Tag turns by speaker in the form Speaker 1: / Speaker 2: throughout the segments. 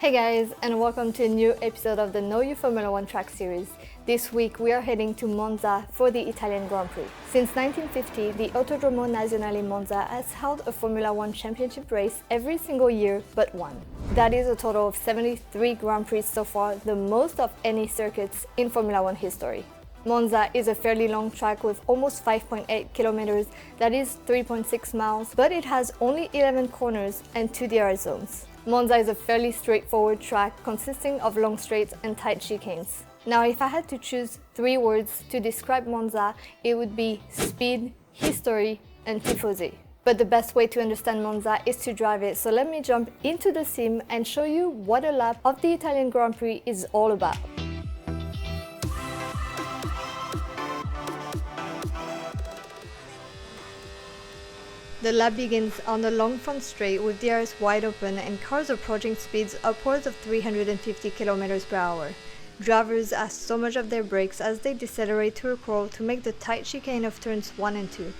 Speaker 1: Hey guys, and welcome to a new episode of the Know Your Formula One track series. This week we are heading to Monza for the Italian Grand Prix. Since 1950, the Autodromo Nazionale Monza has held a Formula One championship race every single year but one. That is a total of 73 Grand Prix so far, the most of any circuits in Formula One history. Monza is a fairly long track with almost 5.8 kilometers, that is 3.6 miles, but it has only 11 corners and 2 DRS zones. Monza is a fairly straightforward track consisting of long straights and tight chicanes. Now, if I had to choose 3 words to describe Monza, it would be speed, history, and Tifosi. But the best way to understand Monza is to drive it, so let me jump into the sim and show you what a lap of the Italian Grand Prix is all about. The lap begins on the long front straight with DRS wide open and cars approaching speeds upwards of 350 km per hour. Drivers ask so much of their brakes as they decelerate to a crawl to make the tight chicane of turns 1 and 2.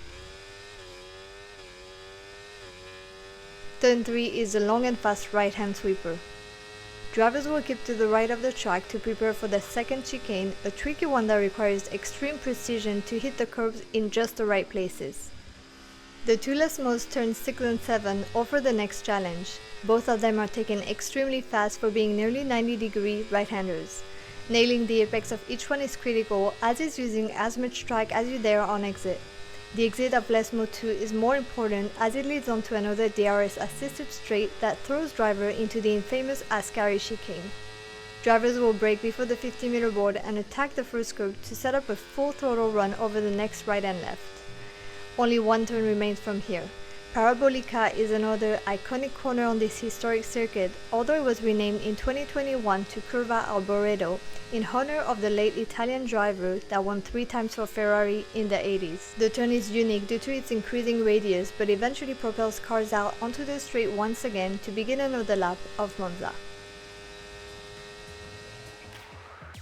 Speaker 1: Turn 3 is a long and fast right-hand sweeper. Drivers will keep to the right of the track to prepare for the second chicane, a tricky one that requires extreme precision to hit the curves in just the right places. The two leftmost turns 6 and 7 offer the next challenge. Both of them are taken extremely fast for being nearly 90-degree right-handers. Nailing the apex of each one is critical, as is using as much track as you dare on exit. The exit of leftmost 2 is more important as it leads on to another DRS assisted straight that throws driver into the infamous Ascari chicane. Drivers will brake before the 50-meter board and attack the first curb to set up a full throttle run over the next right and left. Only one turn remains from here. Parabolica is another iconic corner on this historic circuit, although it was renamed in 2021 to Curva Alboredo in honor of the late Italian driver that won 3 times for Ferrari in the 80s. The turn is unique due to its increasing radius, but eventually propels cars out onto the straight once again to begin another lap of Monza.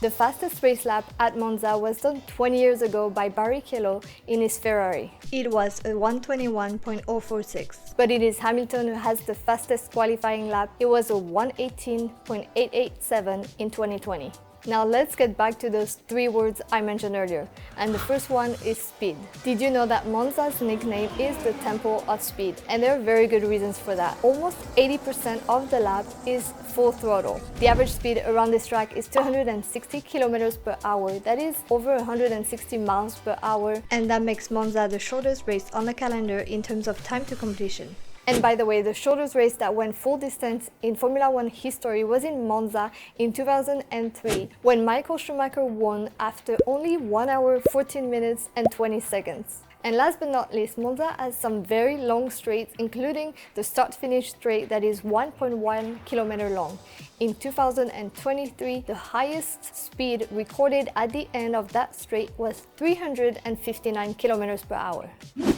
Speaker 1: The fastest race lap at Monza was done 20 years ago by Barrichello in his Ferrari. It was a 1:21.046. But it is Hamilton who has the fastest qualifying lap. It was a 1:18.887 in 2020. Now let's get back to those 3 words I mentioned earlier, and the first one is speed. Did you know that Monza's nickname is the Temple of Speed? And there are very good reasons for that. Almost 80% of the lap is full throttle. The average speed around this track is 260 km per hour, that is over 160 miles per hour, and that makes Monza the shortest race on the calendar in terms of time to completion. And by the way, the shortest race that went full distance in Formula One history was in Monza in 2003, when Michael Schumacher won after only 1 hour, 14 minutes and 20 seconds. And last but not least, Monza has some very long straights, including the start-finish straight that is 1.1 kilometer long. In 2023, the highest speed recorded at the end of that straight was 359 kilometers per hour.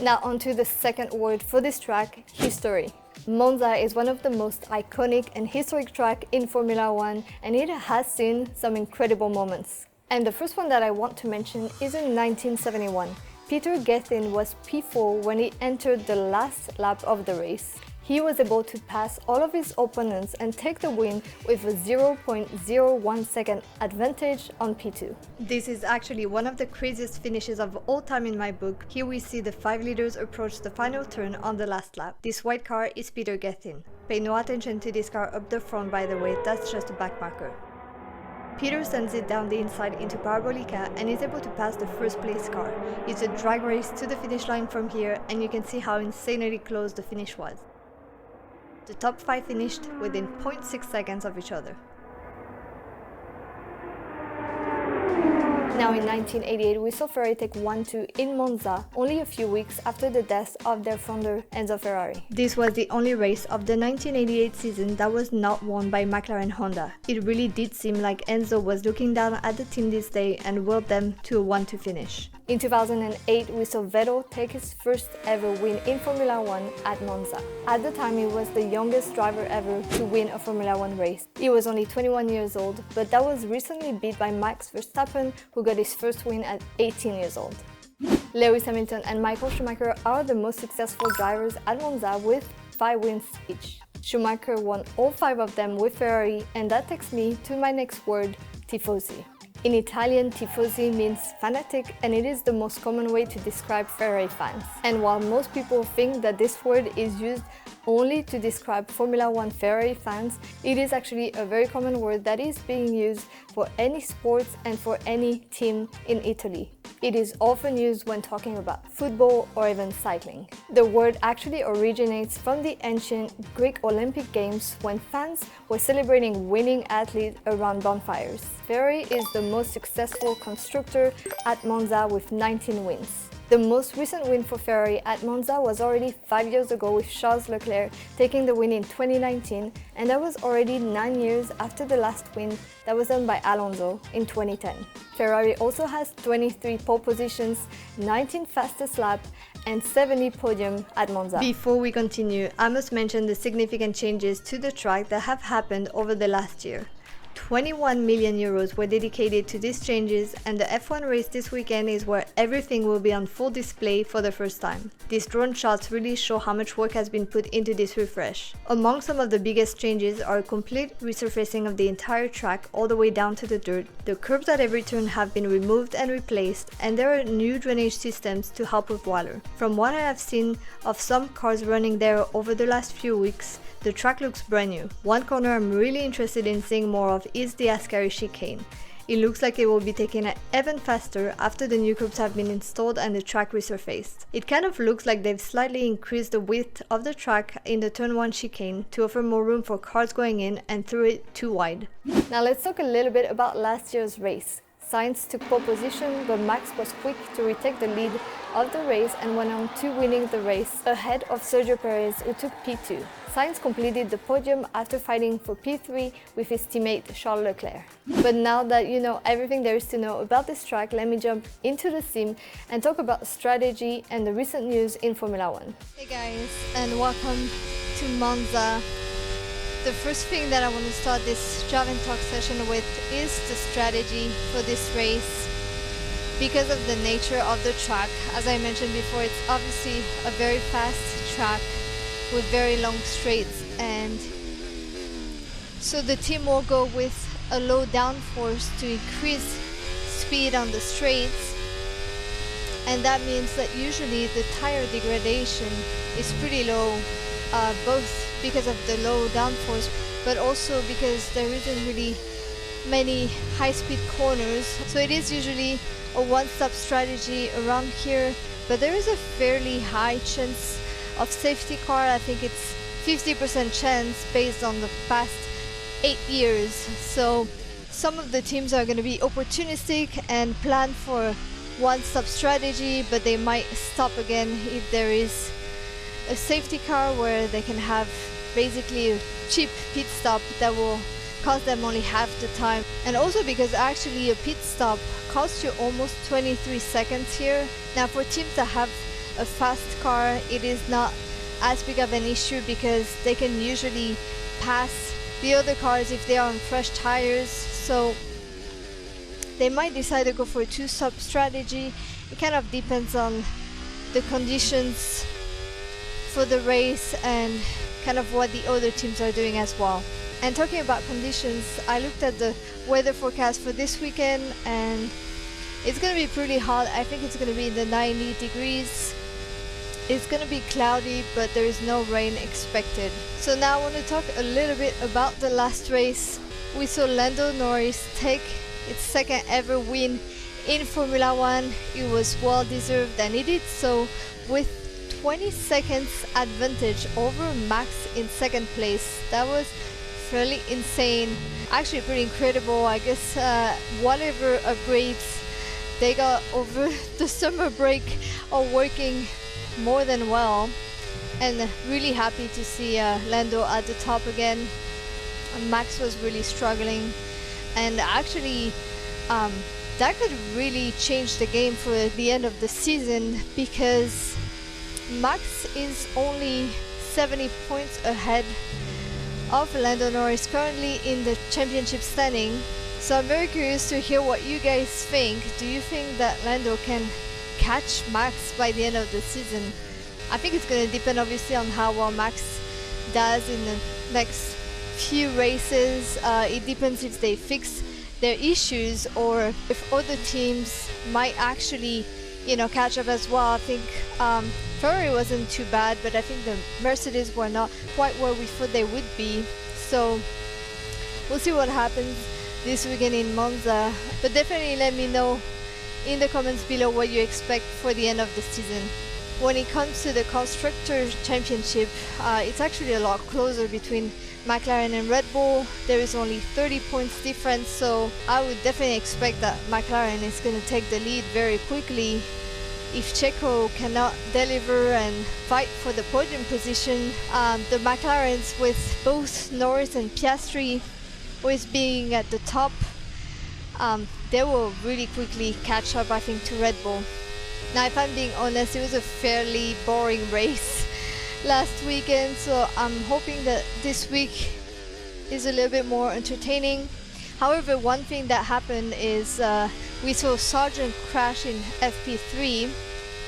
Speaker 1: Now onto the second word for this track, history. Monza is one of the most iconic and historic tracks in Formula One, and it has seen some incredible moments. And the first one that I want to mention is in 1971. Peter Gethin was P4 when he entered the last lap of the race. He was able to pass all of his opponents and take the win with a 0.01 second advantage on P2. This is actually one of the craziest finishes of all time in my book. Here we see the 5 leaders approach the final turn on the last lap. This white car is Peter Gethin. Pay no attention to this car up the front, by the way, that's just a back marker. Peter sends it down the inside into Parabolica and is able to pass the first place car. It's a drag race to the finish line from here, and you can see how insanely close the finish was. The top 5 finished within 0.6 seconds of each other. Now in 1988, we saw Ferrari take 1-2 in Monza, only a few weeks after the death of their founder Enzo Ferrari. This was the only race of the 1988 season that was not won by McLaren Honda. It really did seem like Enzo was looking down at the team this day and willed them to a 1-2 finish. In 2008, we saw Vettel take his first ever win in Formula One at Monza. At the time, he was the youngest driver ever to win a Formula One race. He was only 21 years old, but that was recently beat by Max Verstappen, who got his first win at 18 years old. Lewis Hamilton and Michael Schumacher are the most successful drivers at Monza with 5 wins each. Schumacher won all 5 of them with Ferrari, and that takes me to my next word, Tifosi. In Italian, Tifosi means fanatic, and it is the most common way to describe Ferrari fans. And while most people think that this word is used only to describe Formula One Ferrari fans, it is actually a very common word that is being used for any sports and for any team in Italy. It is often used when talking about football or even cycling. The word actually originates from the ancient Greek Olympic Games when fans were celebrating winning athletes around bonfires. Ferrari is the most successful constructor at Monza with 19 wins. The most recent win for Ferrari at Monza was already 5 years ago with Charles Leclerc taking the win in 2019, and that was already 9 years after the last win that was done by Alonso in 2010. Ferrari also has 23 pole positions, 19 fastest lap, and 70 podium at Monza. Before we continue, I must mention the significant changes to the track that have happened over the last year. 21 million euros were dedicated to these changes, and the F1 race this weekend is where everything will be on full display for the first time. These drone shots really show how much work has been put into this refresh. Among some of the biggest changes are a complete resurfacing of the entire track all the way down to the dirt. The curbs at every turn have been removed and replaced, and there are new drainage systems to help with water. From what I have seen of some cars running there over the last few weeks, the track looks brand new. One corner I'm really interested in seeing more of is the Ascari chicane. It looks like it will be taken even faster after the new curbs have been installed and the track resurfaced. It kind of looks like they've slightly increased the width of the track in the turn 1 chicane to offer more room for cars going in and through it too wide. Now let's talk a little bit about last year's race. Sainz took pole position, but Max was quick to retake the lead of the race and went on to winning the race ahead of Sergio Perez, who took P2. Sainz completed the podium after fighting for P3 with his teammate Charles Leclerc. But now that you know everything there is to know about this track, let me jump into the sim and talk about strategy and the recent news in Formula One. Hey guys, and welcome to Monza. The first thing that I want to start this drive and talk session with is the strategy for this race. Because of the nature of the track, as I mentioned before, it's obviously a very fast track with very long straights, and so the team will go with a low downforce to increase speed on the straights, and that means that usually the tire degradation is pretty low, both because of the low downforce, but also because there isn't really many high-speed corners. So it is usually a one-stop strategy around here, but there is a fairly high chance of safety car. I think it's 50% chance based on the past 8 years. So some of the teams are going to be opportunistic and plan for one-stop strategy, but they might stop again if there is a safety car where they can have basically a cheap pit stop that will cost them only half the time. And also because actually a pit stop costs you almost 23 seconds here. Now for teams that have a fast car, it is not as big of an issue because they can usually pass the other cars if they are on fresh tires. So they might decide to go for a two-stop strategy. It kind of depends on the conditions for the race and kind of what the other teams are doing as well. And talking about conditions, I looked at the weather forecast for this weekend and it's going to be pretty hot. I think it's going to be in the 90 degrees. It's going to be cloudy, but there is no rain expected. So now I want to talk a little bit about the last race. We saw Lando Norris take its second ever win in Formula One. It was well deserved and he did so with 20 seconds advantage over Max in second place. That was fairly insane, actually pretty incredible. I guess whatever upgrades they got over the summer break are working more than well, and really happy to see Lando at the top again. Max was really struggling, and actually that could really change the game for the end of the season because Max is only 70 points ahead of Lando Norris currently in the championship standing. So I'm very curious to hear what you guys think. Do you think that Lando can catch Max by the end of the season? I think it's going to depend obviously on how well Max does in the next few races. It depends if they fix their issues or if other teams might actually, catch up as well. I think Ferrari wasn't too bad, but I think the Mercedes were not quite where we thought they would be. So we'll see what happens this weekend in Monza. But definitely let me know in the comments below what you expect for the end of the season. When it comes to the Constructors' Championship, it's actually a lot closer between McLaren and Red Bull. There is only 30 points difference, so I would definitely expect that McLaren is going to take the lead very quickly. If Checo cannot deliver and fight for the podium position, the McLarens with both Norris and Piastri always being at the top, they will really quickly catch up, I think, to Red Bull. Now, if I'm being honest, it was a fairly boring race last weekend, so I'm hoping that this week is a little bit more entertaining. However, one thing that happened is we saw Sargent crash in FP3.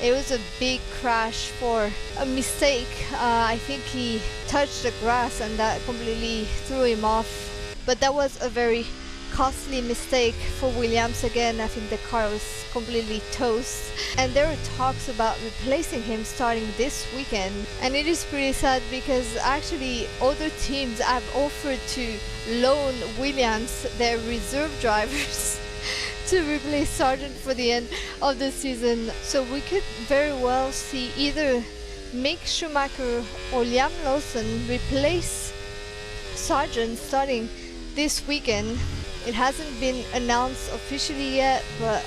Speaker 1: It was a big crash for a mistake. I think he touched the grass and that completely threw him off. But that was a very costly mistake for Williams again. I think the car was completely toast, and there are talks about replacing him starting this weekend. And it is pretty sad because actually other teams have offered to loan Williams their reserve drivers to replace Sargent for the end of the season. So we could very well see either Mick Schumacher or Liam Lawson replace Sargent starting this weekend. It hasn't been announced officially yet, but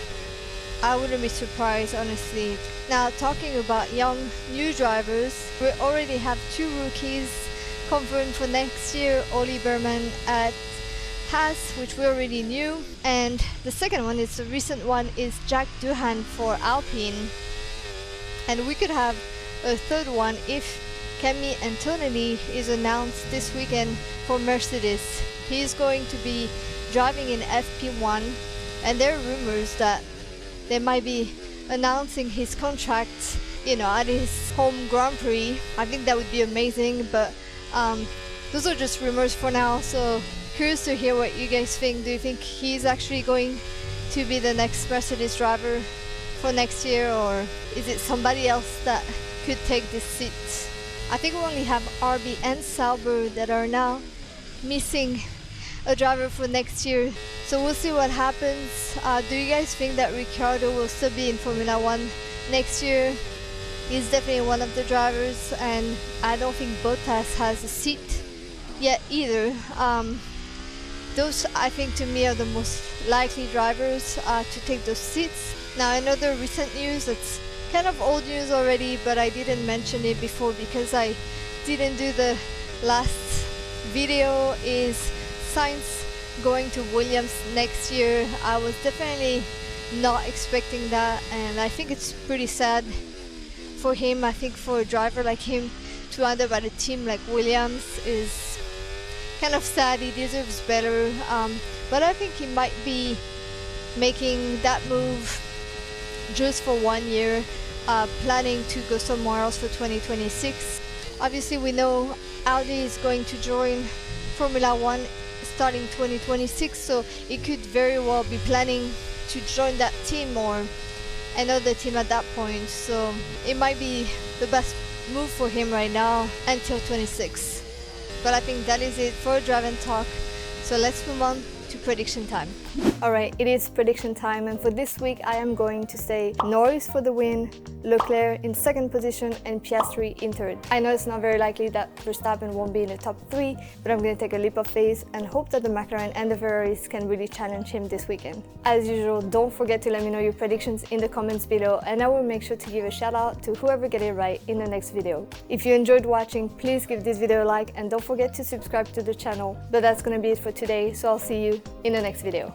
Speaker 1: I wouldn't be surprised, honestly. Now, talking about young new drivers, we already have 2 rookies confirmed for next year. Oli Berman at Haas, which we already knew, and the second one is a recent one, is Jack Doohan for Alpine. And we could have a third one if Kimi Antonelli is announced this weekend for Mercedes. He is going to be driving in FP1, and there are rumors that they might be announcing his contract, at his home Grand Prix. I think that would be amazing, but those are just rumors for now, so curious to hear what you guys think. Do you think he's actually going to be the next Mercedes driver for next year, or is it somebody else that could take this seat? I think we only have RB and Sauber that are now missing a driver for next year, so we'll see what happens. Do you guys think that Ricciardo will still be in Formula 1 next year? He's definitely one of the drivers, and I don't think Bottas has a seat yet either. Those, I think, to me are the most likely drivers to take those seats. Now, another recent news that's kind of old news already, but I didn't mention it before because I didn't do the last video, is Sainz going to Williams next year. I was definitely not expecting that, and I think it's pretty sad for him. I think for a driver like him to end up at a team like Williams is kind of sad. He deserves better, but I think he might be making that move just for 1 year, planning to go somewhere else for 2026. Obviously, we know Audi is going to join Formula 1 starting 2026, so it could very well be planning to join that team or another team at that point. So it might be the best move for him right now until 26. But I think that is it for Drive and Talk. So let's move on to prediction time. Alright, it is prediction time, and for this week I am going to say Norris for the win, Leclerc in second position, and Piastri in third. I know it's not very likely that Verstappen won't be in the top 3, but I'm going to take a leap of faith and hope that the McLaren and the Ferraris can really challenge him this weekend. As usual, don't forget to let me know your predictions in the comments below, and I will make sure to give a shout out to whoever get it right in the next video. If you enjoyed watching, please give this video a like and don't forget to subscribe to the channel. But that's going to be it for today, so I'll see you in the next video.